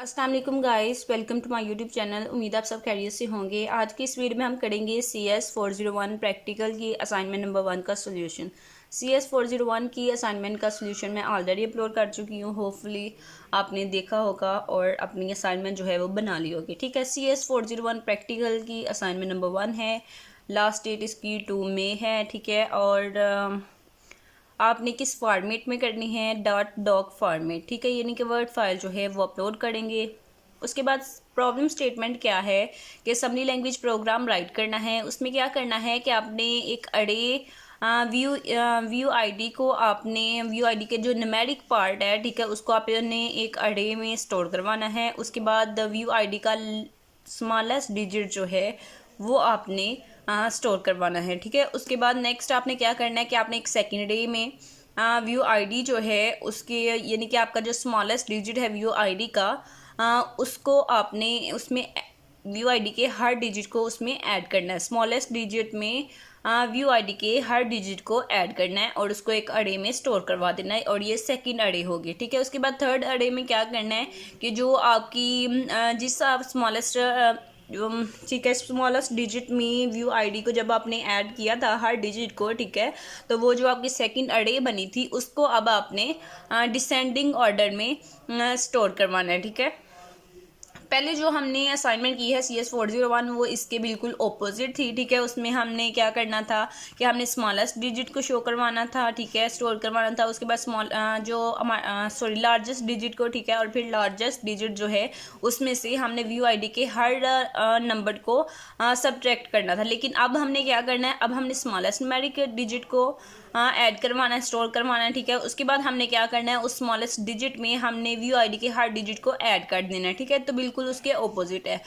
अस्सलाम वालेकुम guys, welcome to my YouTube channel. उम्मीद आप सब खैरियत से होंगे। आज की इस वीडियो में हम करेंगे CS 401 प्रैक्टिकल की असाइनमेंट नंबर 1 का सोल्यूशन। CS 401 की असाइनमेंट का सोल्यूशन मैं ऑलरेडी अपलोड कर चुकी हूँ। होपफुली आपने देखा होगा और अपनी असाइनमेंट जो है वो बना ली होगी। ठीक है, CS 401 प्रैक्टिकल की असाइनमेंट नंबर 1 है। लास्ट डेट इसकी 2 मई है। ठीक है, और आपने किस फॉर्मेट में करनी है, .doc फॉर्मेट। ठीक है, यानी कि वर्ड फाइल जो है वो अपलोड करेंगे। उसके बाद प्रॉब्लम स्टेटमेंट क्या है कि असम्बली लैंग्वेज प्रोग्राम राइट करना है। उसमें क्या करना है कि आपने एक अरे व्यू आईडी को आपने व्यू आईडी के जो न्यूमेरिक पार्ट है, ठीक है, उसको आपने एक अरे में स्टोर करवाना है। उसके बाद व्यू आईडी का स्मॉलेस्ट डिजिट जो है वो आपने स्टोर करवाना है। ठीक है, उसके बाद नेक्स्ट आपने क्या करना है कि आपने एक सेकेंड डे में व्यू आईडी जो है उसके यानी कि आपका जो स्मॉलेस्ट डिजिट है व्यू आईडी का, उसको आपने उसमें व्यू आईडी के हर डिजिट को उसमें ऐड करना है। स्मॉलेस्ट डिजिट में व्यू आईडी के हर डिजिट को ऐड करना है और उसको एक अरे में स्टोर करवा देना है, और ये सेकंड अरे होगी। ठीक है, उसके बाद थर्ड अरे में क्या करना है कि जो आपकी जिस आप स्मॉलेस्ट ठीक है, स्मॉलेस्ट डिजिट में व्यू आईडी को जब आपने ऐड किया था हर डिजिट को, ठीक है, तो वो जो आपकी सेकंड अरे बनी थी उसको अब आपने डिसेंडिंग ऑर्डर में स्टोर करवाना है। ठीक है, पहले जो हमने असाइनमेंट की है CS 401 वो इसके बिल्कुल ऑपोजिट थी। ठीक है, उसमें हमने क्या करना था कि हमने स्मॉलेस्ट डिजिट को शो करवाना था, ठीक है, स्टोर करवाना था। उसके बाद लार्जेस्ट डिजिट को, ठीक है, और फिर लार्जेस्ट डिजिट जो है उसमें से हमने व्यू आईडी के हर नंबर को सब्ट्रैक्ट करना था। लेकिन अब हमने क्या करना है, अब हमने स्मॉलेस्ट न्यूमेरिक डिजिट को ऐड करवाना है, स्टोर करवाना है। ठीक है, उसके बाद हमने क्या करना है, उस स्मॉलेस्ट डिजिट में हमने व्यू आईडी के हर डिजिट को ऐड कर देना है। ठीक है, तो बिल्कुल उसके ऑपोजिट है।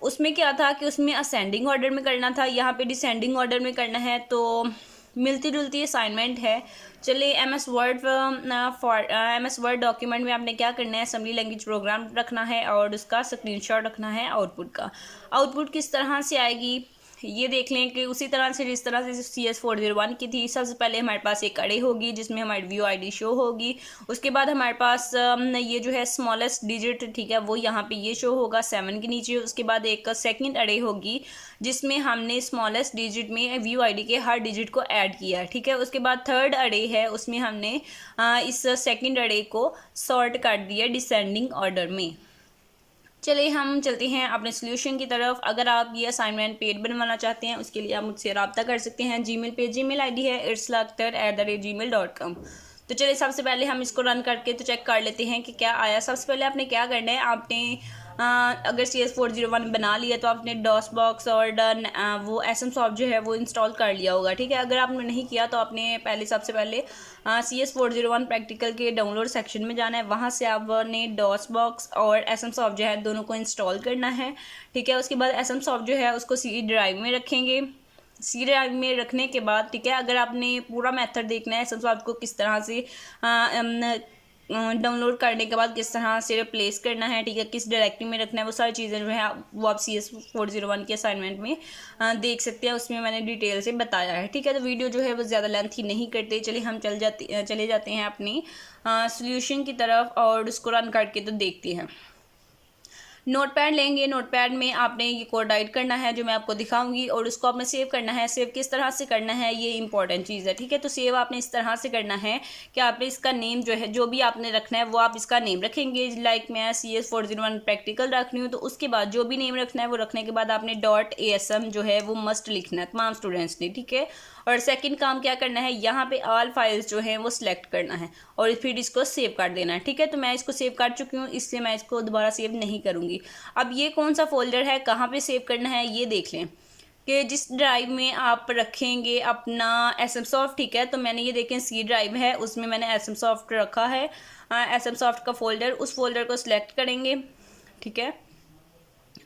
उसमें क्या था कि उसमें असेंडिंग ऑर्डर में करना था, यहाँ पे डिसेंडिंग ऑर्डर में करना है। तो मिलती जुलती असाइनमेंट है। चलिए, MS वर्ड डॉक्यूमेंट में आपने क्या करना है, असम्बली लैंग्वेज प्रोग्राम रखना है और उसका स्क्रीनशॉट रखना है आउटपुट का। आउटपुट किस तरह से आएगी ये देख लें कि उसी तरह से जिस तरह से CS 401 की थी। सबसे पहले हमारे पास एक अरे होगी जिसमें हमारी व्यू आईडी शो होगी। उसके बाद हमारे पास ये जो है स्मॉलेस्ट डिजिट, ठीक है, वो यहाँ पे ये शो होगा 7 के नीचे। उसके बाद एक सेकंड अरे होगी जिसमें हमने स्मॉलेस्ट डिजिट में व्यू आईडी के हर डिजिट को ऐड किया है। ठीक है, उसके बाद थर्ड अरे है, उसमें हमने इस सेकेंड अरे को सॉर्ट कर दिया डिसेंडिंग ऑर्डर में। चलिए हम चलते हैं अपने सोल्यूशन की तरफ। अगर आप ये असाइनमेंट पेड बनवाना चाहते हैं उसके लिए आप मुझसे रब्ता कर सकते हैं। जीमेल पे जीमेल आईडी है irslakhtar@gmail.com। तो चलिए सबसे पहले हम इसको रन करके तो चेक कर लेते हैं कि क्या आया। सबसे पहले आपने क्या करना है, आपने अगर CS 401 बना लिया तो आपने डॉस बॉक्स और वो SM सॉफ्ट जो है वो इंस्टॉल कर लिया होगा। ठीक है, अगर आपने नहीं किया तो आपने सबसे पहले CS 401 प्रैक्टिकल के डाउनलोड सेक्शन में जाना है। वहाँ से आपने डॉस बॉक्स और SM सॉफ्ट जो है दोनों को इंस्टॉल करना है। ठीक है, उसके बाद SM सॉफ्ट जो है उसको C ड्राइव में रखेंगे। C ड्राइव में रखने के बाद, ठीक है, अगर आपने पूरा मेथड देखना है SM सॉफ्ट को किस तरह से डाउनलोड करने के बाद किस तरह से रिप्लेस करना है, ठीक है, किस डायरेक्टरी में रखना है, वो सारी चीज़ें जो है वो आप CS 401 के असाइनमेंट में देख सकते हैं। उसमें मैंने डिटेल से बताया है। ठीक है, तो वीडियो जो है वो ज़्यादा लेंथी नहीं करते। चलिए हम चले जाते हैं अपनी सोल्यूशन की तरफ और उसको रन करके तो देखते हैं। नोटपैड लेंगे, नोटपैड में आपने ये कोड राइट करना है जो मैं आपको दिखाऊंगी और उसको आपने सेव करना है। सेव किस तरह से करना है ये इंपॉर्टेंट चीज़ है। ठीक है, तो सेव आपने इस तरह से करना है कि आपने इसका नेम जो है, जो भी आपने रखना है वो आप इसका नेम रखेंगे। लाइक मैं CS 401 प्रैक्टिकल रख रही हूँ, तो उसके बाद जो भी नेम रखना है वो रखने के बाद आपने .asm जो है वो मस्ट लिखना है तमाम स्टूडेंट्स ने। ठीक है, और सेकंड काम क्या करना है, यहाँ पे ऑल फाइल्स जो हैं वो सिलेक्ट करना है और फिर इसको सेव कर देना है। ठीक है, तो मैं इसको सेव कर चुकी हूँ, इसलिए मैं इसको दोबारा सेव नहीं करूँगी। अब ये कौन सा फोल्डर है, कहाँ पे सेव करना है ये देख लें कि जिस ड्राइव में आप रखेंगे अपना SM सॉफ्ट। ठीक है, तो मैंने ये देखें C ड्राइव है, उसमें मैंने SM सॉफ्ट रखा है। SM सॉफ्ट का फोल्डर, उस फोल्डर को सिलेक्ट करेंगे। ठीक है,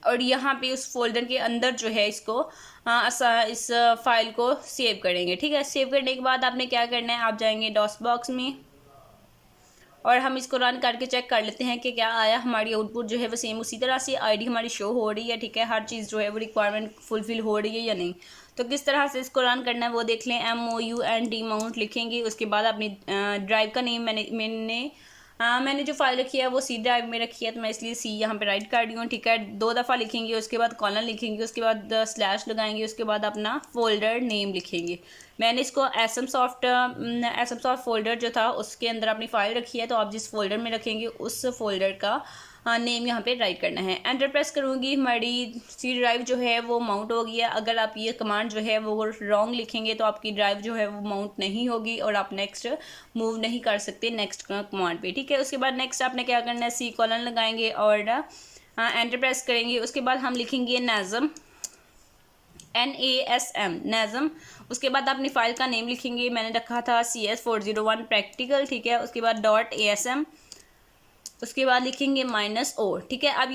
और यहाँ पे उस फोल्डर के अंदर जो है इसको इस फाइल को सेव करेंगे। ठीक है, सेव करने के बाद आपने क्या करना है, आप जाएंगे डॉस बॉक्स में और हम इसको रन करके चेक कर लेते हैं कि क्या आया। हमारी आउटपुट जो है वो सेम उसी तरह से आईडी हमारी शो हो रही है। ठीक है, हर चीज़ जो है वो रिक्वायरमेंट फुलफिल हो रही है या नहीं। तो किस तरह से इसको रन करना है वो देख लें। MOUNT माउंट लिखेंगे। उसके बाद अपनी ड्राइव का नेम मैंने मैंने जो फाइल रखी है वो सी ड्राइव में रखी है, तो मैं इसलिए सी यहाँ पे राइट कर रही हूँ, ठीक है। 2 दफ़ा लिखेंगे, उसके बाद कॉलन लिखेंगे, उसके बाद स्लैश लगाएंगे, उसके बाद अपना फोल्डर नेम लिखेंगे। मैंने इसको एसएम सॉफ्ट फोल्डर जो था उसके अंदर अपनी फ़ाइल रखी है, तो आप जिस फोल्डर में रखेंगे उस फोल्डर का नेम यहाँ पे राइट करना है। एंटर प्रेस करूँगी, हमारी सी ड्राइव जो है वो माउंट हो गई है। अगर आप ये कमांड जो है वो रॉन्ग लिखेंगे तो आपकी ड्राइव जो है वो माउंट नहीं होगी और आप नेक्स्ट मूव नहीं कर सकते नेक्स्ट कमांड पे, ठीक है। उसके बाद नेक्स्ट आपने क्या करना है, सी कॉलन लगाएंगे और एंटर प्रेस करेंगे। उसके बाद हम लिखेंगे नाज़म, NASM नाज़म। उसके बाद अपनी फ़ाइल का नेम लिखेंगे, मैंने रखा था CS401 प्रैक्टिकल, ठीक है। उसके बाद .asm, उसके बाद लिखेंगे -O, ठीक है। अब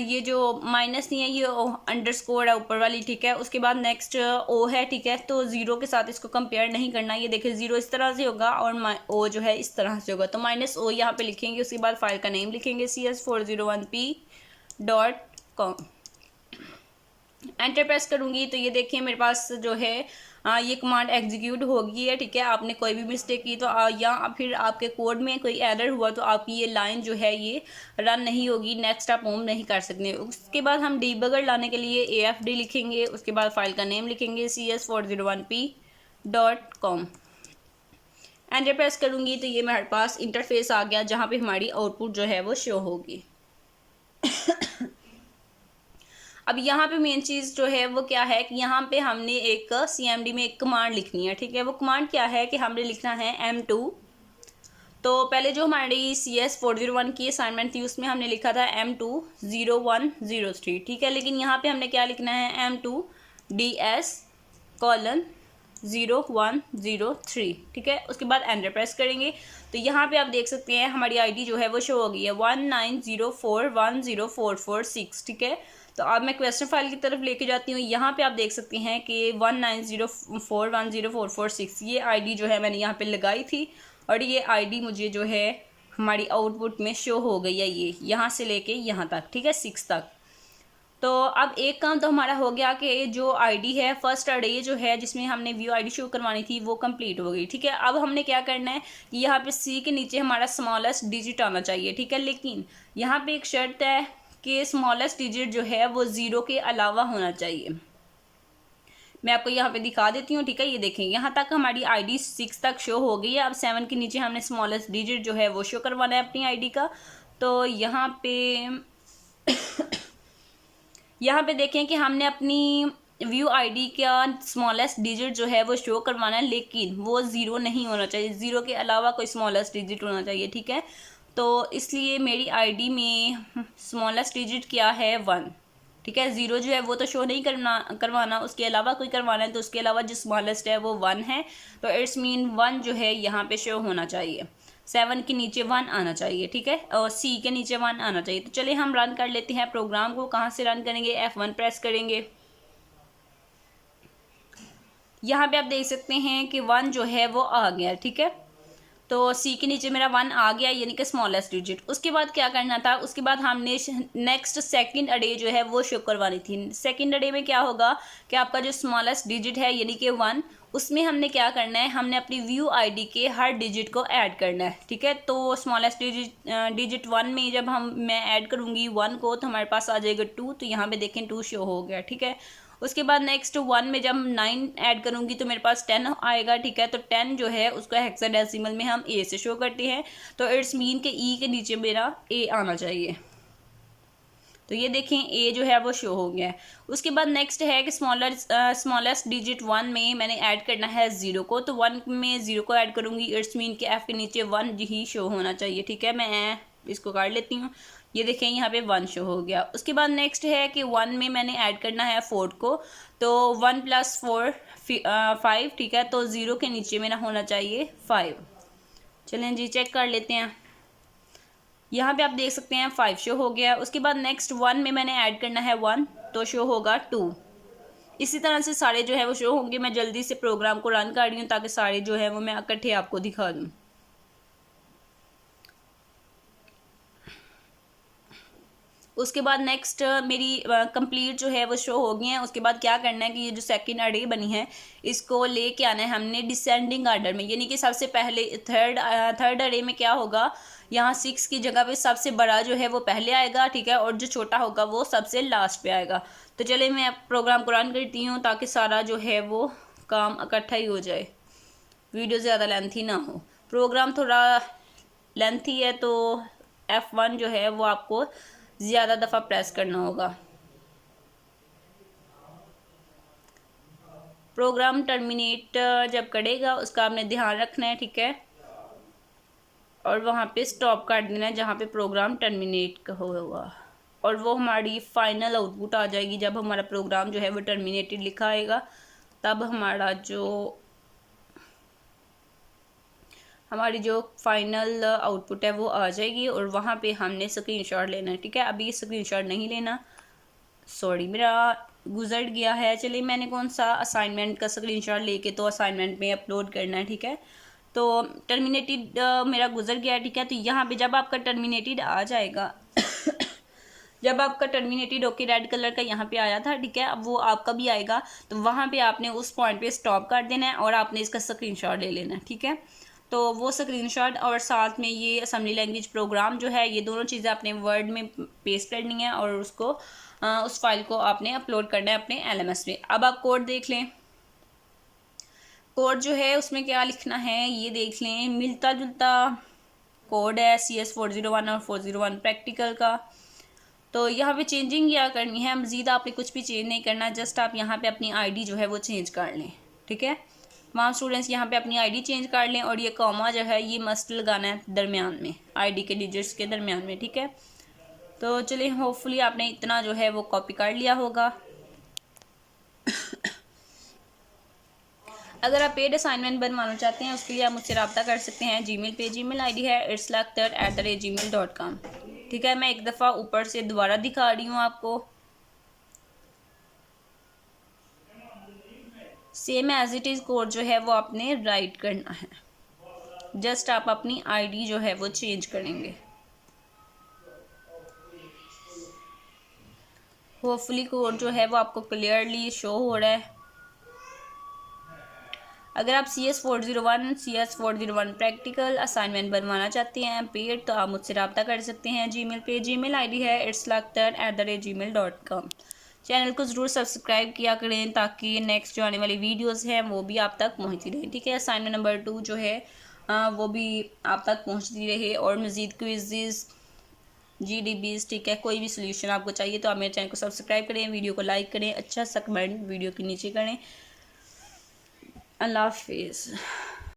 ये जो माइनस नहीं है, ये अंडरस्कोर है ऊपर वाली, ठीक है। उसके बाद नेक्स्ट O है, ठीक है। तो ज़ीरो के साथ इसको कंपेयर नहीं करना, ये देखिए ज़ीरो इस तरह से होगा और O जो है इस तरह से होगा, तो -O यहाँ पे लिखेंगे। उसके बाद फाइल का नेम लिखेंगे CS401p.com। एंटर प्रेस करूँगी तो ये देखिए मेरे पास जो है ये कमांड एग्जीक्यूट हो गई है, ठीक है। आपने कोई भी मिस्टेक की तो या फिर आपके कोड में कोई एरर हुआ तो आपकी ये लाइन जो है ये रन नहीं होगी, नेक्स्ट आप मूव नहीं कर सकते। उसके बाद हम डीबगर लाने के लिए AFD लिखेंगे। उसके बाद फाइल का नेम लिखेंगे CS401p.com। एंटर प्रेस करूँगी तो ये मेरे पास इंटरफेस आ गया जहाँ पे हमारी आउटपुट जो है वो शो होगी। अब यहाँ पे मेन चीज़ जो है वो क्या है कि यहाँ पे हमने एक CMD में एक कमांड लिखनी है, ठीक है। वो कमांड क्या है कि हमने लिखना है M2। तो पहले जो हमारी CS401 की असाइनमेंट थी उसमें हमने लिखा था M20103, ठीक है। लेकिन यहाँ पे हमने क्या लिखना है, M2DS:0103, ठीक है। उसके बाद एंटर प्रेस करेंगे तो यहाँ पे आप देख सकते हैं हमारी ID जो है वो शो हो गई है 1904104446, ठीक है। तो अब मैं क्वेश्चन फाइल की तरफ लेके जाती हूँ। यहाँ पे आप देख सकते हैं कि 1904104446 ये ID जो है मैंने यहाँ पे लगाई थी और ये ID मुझे जो है हमारी आउटपुट में शो हो गई है, ये यहाँ से लेके यहाँ तक, ठीक है, 6 तक। तो अब एक काम तो हमारा हो गया कि जो ID है फर्स्ट अरे जो है जिसमें हमने व्यू ID शो करवानी थी वो कंप्लीट हो गई, ठीक है। अब हमने क्या करना है कि यहाँ पे C के नीचे हमारा स्मॉलेस्ट डिजिट आना चाहिए, ठीक है। लेकिन यहाँ पे एक शर्त है कि स्मॉलेस्ट डिजिट जो है वो 0 के अलावा होना चाहिए। मैं आपको यहाँ पे दिखा देती हूँ, ठीक है। ये देखें यहाँ तक हमारी ID 6 तक शो हो गई है। अब 7 के नीचे हमने स्मॉलेस्ट डिजिट जो है वो शो करवाना है अपनी ID का। तो यहाँ पे देखें कि हमने अपनी व्यू ID का स्मॉलेस्ट डिजिट जो है वो शो करवाना है, लेकिन वो 0 नहीं होना चाहिए, 0 के अलावा कोई स्मॉलेस्ट डिजिट होना चाहिए, ठीक है। तो इसलिए मेरी ID में स्मॉलेस्ट डिजिट क्या है, 1, ठीक है। 0 जो है वो तो शो नहीं करवाना, उसके अलावा कोई करवाना है तो उसके अलावा जो स्मॉलेस्ट है वो 1 है। तो इट्स मीन 1 जो है यहाँ पे शो होना चाहिए, 7 के नीचे 1 आना चाहिए, ठीक है, और C के नीचे 1 आना चाहिए। तो चलिए हम रन कर लेते हैं प्रोग्राम को। कहाँ से रन करेंगे, F1 प्रेस करेंगे। यहाँ पे आप देख सकते हैं कि 1 जो है वो आ गया, ठीक है। तो C के नीचे मेरा 1 आ गया, यानी कि स्मॉलेस्ट डिजिट। उसके बाद क्या करना था, उसके बाद हमने नेक्स्ट सेकंड अरे जो है वो शो करवानी थी। सेकंड अरे में क्या होगा कि आपका जो स्मॉलेस्ट डिजिट है यानी कि 1, उसमें हमने क्या करना है, हमने अपनी व्यू ID के हर डिजिट को ऐड करना है, ठीक है। तो स्मॉलेस्ट डिजिट 1 में जब मैं ऐड करूँगी 1 को तो हमारे पास आ जाएगा 2, तो यहाँ पे देखें 2 शो हो गया, ठीक है। उसके बाद नेक्स्ट 1 में जब 9 ऐड करूँगी तो मेरे पास 10 आएगा, ठीक है। तो 10 जो है उसको हेक्साडेसिमल में हम A से शो करते हैं, तो इट्स मीन के E के नीचे मेरा A आना चाहिए। तो ये देखें A जो है वो शो हो गया है। उसके बाद नेक्स्ट है कि स्मॉलेस्ट डिजिट 1 में मैंने ऐड करना है 0 को, तो 1 में 0 को ऐड करूँगी, इट्स मीन के F के नीचे 1 ही शो होना चाहिए, ठीक है। मैं इसको काट लेती हूँ, ये देखें यहाँ पे 1 शो हो गया। उसके बाद नेक्स्ट है कि 1 में मैंने ऐड करना है 4 को, तो 1 + 4 5, ठीक है। तो 0 के नीचे मेरा होना चाहिए 5। चलें जी चेक कर लेते हैं। यहाँ पे आप देख सकते हैं 5 शो हो गया। उसके बाद नेक्स्ट 1 में मैंने ऐड करना है 1, तो शो होगा 2। इसी तरह से सारे जो है वो शो होंगे। मैं जल्दी से प्रोग्राम को रन कर रही हूँ ताकि सारे जो है वो मैं इकट्ठे आपको दिखा दूँ। उसके बाद नेक्स्ट मेरी कंप्लीट जो है वो शो हो गई है। उसके बाद क्या करना है कि ये जो सेकंड अरे बनी है इसको लेके आना है हमने डिसेंडिंग आर्डर में, यानी कि सबसे पहले थर्ड अरे में क्या होगा यहाँ 6 की जगह पे सबसे बड़ा जो है वो पहले आएगा, ठीक है, और जो छोटा होगा वो सबसे लास्ट पे आएगा। तो चलिए मैं प्रोग्राम को रन करती हूँ ताकि सारा जो है वो काम इकट्ठा ही हो जाए, वीडियो ज़्यादा लेंथी ना हो। प्रोग्राम थोड़ा लेंथी है तो F1 जो है वो आपको ज़्यादा दफ़ा प्रेस करना होगा। प्रोग्राम टर्मिनेट जब करेगा उसका आपने ध्यान रखना है, ठीक है, और वहाँ पे स्टॉप कर देना है जहाँ पे प्रोग्राम टर्मिनेट होगा, और वो हमारी फाइनल आउटपुट आ जाएगी। जब हमारा प्रोग्राम जो है वो टर्मिनेटेड लिखा आएगा तब हमारी जो फाइनल आउटपुट है वो आ जाएगी, और वहाँ पे हमने स्क्रीनशॉट लेना है, ठीक है। अभी स्क्रीनशॉट नहीं लेना, सॉरी मेरा गुजर गया है। चलिए मैंने कौन सा असाइनमेंट का स्क्रीनशॉट लेके तो असाइनमेंट में अपलोड करना है, ठीक है। तो टर्मिनेटेड मेरा गुजर गया है, ठीक है। तो यहाँ पे जब आपका टर्मिनेटेड आ जाएगा जब आपका टर्मिनेटेड होके रेड कलर का यहाँ पे आया था, ठीक है, अब वो आपका भी आएगा, तो वहाँ पे आपने उस पॉइंट पे स्टॉप कर देना है और आपने इसका स्क्रीनशॉट ले लेना है, ठीक है। तो वो स्क्रीनशॉट और साथ में ये असेंबली लैंग्वेज प्रोग्राम जो है, ये दोनों चीज़ें आपने वर्ड में पेस्ट करनी है और उसको उस फाइल को आपने अपलोड करना है अपने LMS में। अब आप कोड देख लें, कोड जो है उसमें क्या लिखना है ये देख लें। मिलता जुलता कोड है CS 401 और 401 प्रैक्टिकल का। तो यहाँ पे चेंजिंग क्या करनी है, मज़ीद आपने कुछ भी चेंज नहीं करना, जस्ट आप यहाँ पे अपनी ID जो है वो चेंज कर लें, ठीक है। तमाम स्टूडेंट्स यहाँ पे अपनी ID चेंज कर लें, और ये कॉमा जो है ये मस्ट लगाना है दरमियान में, ID के डिजिट्स के दरमियान में, ठीक है। तो चलिए होपफुली आपने इतना जो है वो कॉपी कर लिया होगा। अगर आप पेड असाइनमेंट बनवाना चाहते हैं उसके लिए आप मुझसे रब्ता कर सकते हैं जीमेल पे। जीमेल ID है irslakhtar@gmail.com, ठीक है। मैं एक दफ़ा ऊपर से दोबारा दिखा रही हूँ आपको, same as it is code जो है वो आपने राइट करना है, जस्ट आप अपनी ID जो है वो चेंज करेंगे। होपफुली कोड जो है वो आपको क्लियरली शो हो रहा है। अगर आप CS 401 CS 401 प्रैक्टिकल असाइनमेंट बनवाना चाहते हैं पेड, तो आप मुझसे रब्ता कर सकते हैं जीमेल पे। जीमेल ID है irslakhtar@gmail.com। चैनल को ज़रूर सब्सक्राइब किया करें ताकि नेक्स्ट जो आने वाली वीडियोस हैं वो भी आप तक पहुंचती रहें, ठीक है। असाइनमेंट नंबर 2 जो है वो भी आप तक पहुंचती रहे, और मज़ीद क्विज़ GDBs, ठीक है। कोई भी सोल्यूशन आपको चाहिए तो आप मेरे चैनल को सब्सक्राइब करें, वीडियो को लाइक करें, अच्छा सा कमेंट वीडियो के नीचे करें। अल्लाह हाफिज़।